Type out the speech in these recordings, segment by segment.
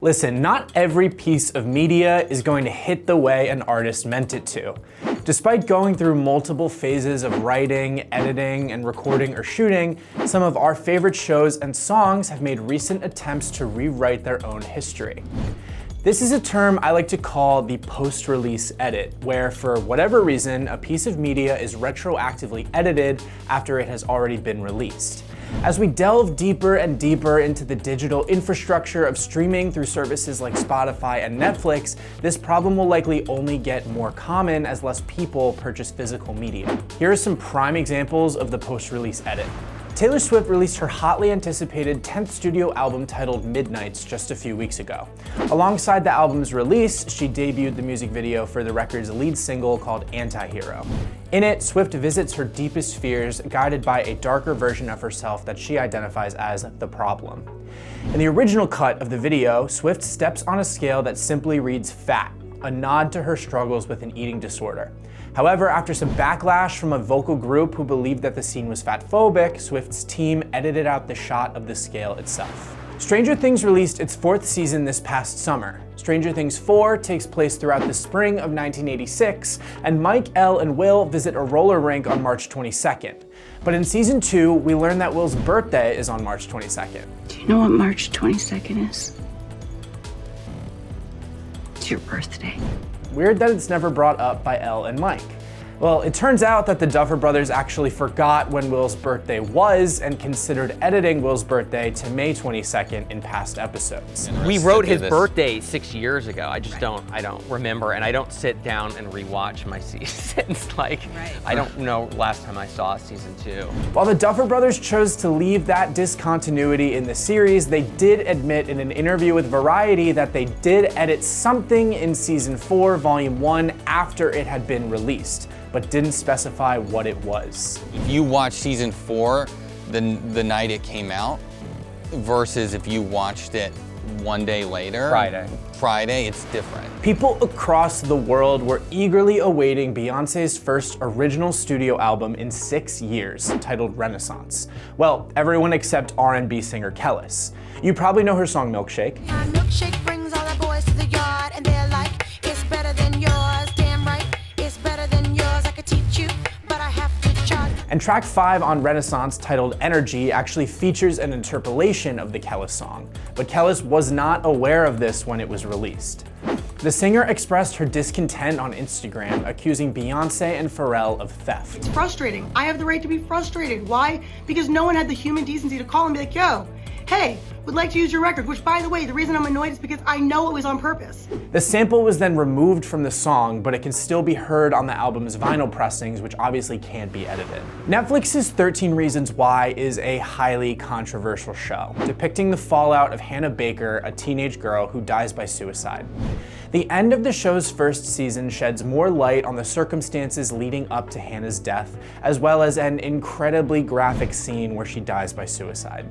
Listen, not every piece of media is going to hit the way an artist meant it to. Despite going through multiple phases of writing, editing, and recording or shooting, some of our favorite shows and songs have made recent attempts to rewrite their own history. This is a term I like to call the post-release edit, where for whatever reason, a piece of media is retroactively edited after it has already been released. As we delve deeper and deeper into the digital infrastructure of streaming through services like Spotify and Netflix, this problem will likely only get more common as less people purchase physical media. Here are some prime examples of the post-release edit. Taylor Swift released her hotly anticipated 10th studio album titled Midnights just a few weeks ago. Alongside the album's release, she debuted the music video for the record's lead single called Anti-Hero. In it, Swift visits her deepest fears, guided by a darker version of herself that she identifies as the problem. In the original cut of the video, Swift steps on a scale that simply reads fat, a nod to her struggles with an eating disorder. However, after some backlash from a vocal group who believed that the scene was fatphobic, Swift's team edited out the shot of the scale itself. Stranger Things released its 4th season this past summer. Stranger Things 4 takes place throughout the spring of 1986, and Mike, Elle, and Will visit a roller rink on March 22nd. But in season 2, we learn that Will's birthday is on March 22nd. Do you know what March 22nd is? It's your birthday. Weird that it's never brought up by Elle and Mike. Well, it turns out that the Duffer Brothers actually forgot when Will's birthday was and considered editing Will's birthday to May 22nd in past episodes. We wrote his birthday 6 years ago. I don't remember, and I don't sit down and rewatch my seasons. I don't know last time I saw season 2. While the Duffer Brothers chose to leave that discontinuity in the series, they did admit in an interview with Variety that they did edit something in season 4, volume 1 after it had been released, but didn't specify what it was. If you watch season 4 the night it came out versus if you watched it one day later, Friday, it's different. People across the world were eagerly awaiting Beyonce's first original studio album in 6 years, titled Renaissance. Well, everyone except R&B singer Kellis. You probably know her song Milkshake. My milkshake brings all the boys to the yard, and they're like, it's better than yours, damn right, it's better than yours, I could teach you, but I have to charge. And track 5 on Renaissance, titled Energy, actually features an interpolation of the Kellis song, but Kellis was not aware of this when it was released. The singer expressed her discontent on Instagram, accusing Beyonce and Pharrell of theft. It's frustrating. I have the right to be frustrated. Why? Because no one had the human decency to call and be like, yo, hey, would like to use your record, which by the way, the reason I'm annoyed is because I know it was on purpose. The sample was then removed from the song, but it can still be heard on the album's vinyl pressings, which obviously can't be edited. Netflix's 13 Reasons Why is a highly controversial show, depicting the fallout of Hannah Baker, a teenage girl who dies by suicide. The end of the show's first season sheds more light on the circumstances leading up to Hannah's death, as well as an incredibly graphic scene where she dies by suicide.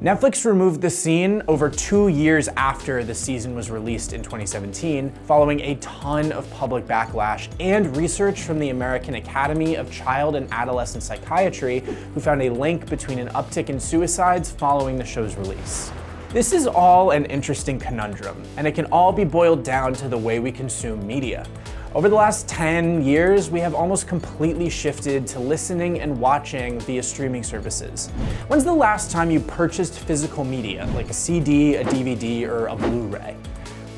Netflix removed the scene over 2 years after the season was released in 2017, following a ton of public backlash and research from the American Academy of Child and Adolescent Psychiatry, who found a link between an uptick in suicides following the show's release. This is all an interesting conundrum, and it can all be boiled down to the way we consume media. Over the last 10 years, we have almost completely shifted to listening and watching via streaming services. When's the last time you purchased physical media, like a CD, a DVD, or a Blu-ray?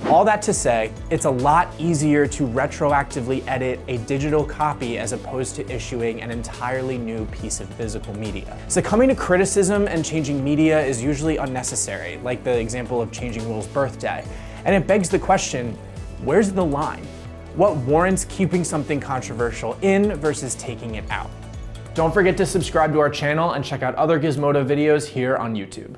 All that to say, it's a lot easier to retroactively edit a digital copy as opposed to issuing an entirely new piece of physical media. Succumbing to criticism and changing media is usually unnecessary, like the example of changing Will's birthday. And it begs the question, where's the line? What warrants keeping something controversial in versus taking it out? Don't forget to subscribe to our channel and check out other Gizmodo videos here on YouTube.